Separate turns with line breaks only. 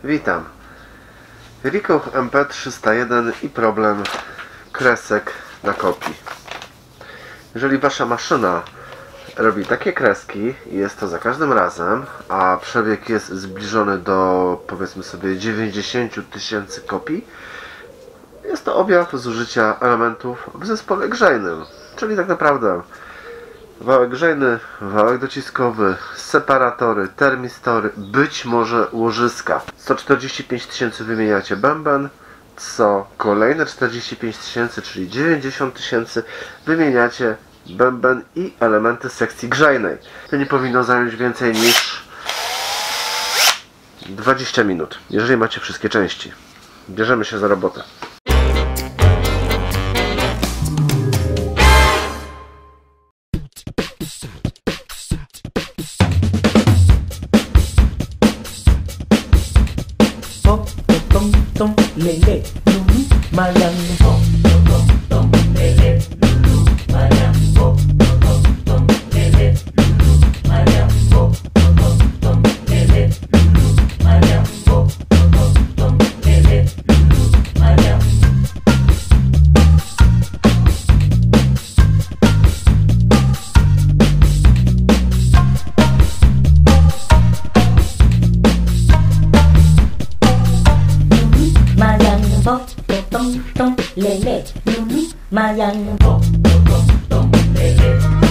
Witam. Ricoh MP301 i problem kresek na kopii. Jeżeli Wasza maszyna robi takie kreski i jest to za każdym razem, a przebieg jest zbliżony do, powiedzmy sobie, 90 000 kopii, jest to objaw zużycia elementów w zespole grzejnym, czyli tak naprawdę wałek grzejny, wałek dociskowy, separatory, termistory, być może łożyska. 145 000 wymieniacie bęben, co kolejne 45 000, czyli 90 000 wymieniacie bęben i elementy sekcji grzejnej. To nie powinno zająć więcej niż 20 minut, jeżeli macie wszystkie części. Bierzemy się za robotę.
Tom lele lulu mayang tom lele lulu mayang tom lele lulu mayang tom lele lulu mayang tom lele lulu mayang. Mayang tom lele lulu mayang tom lele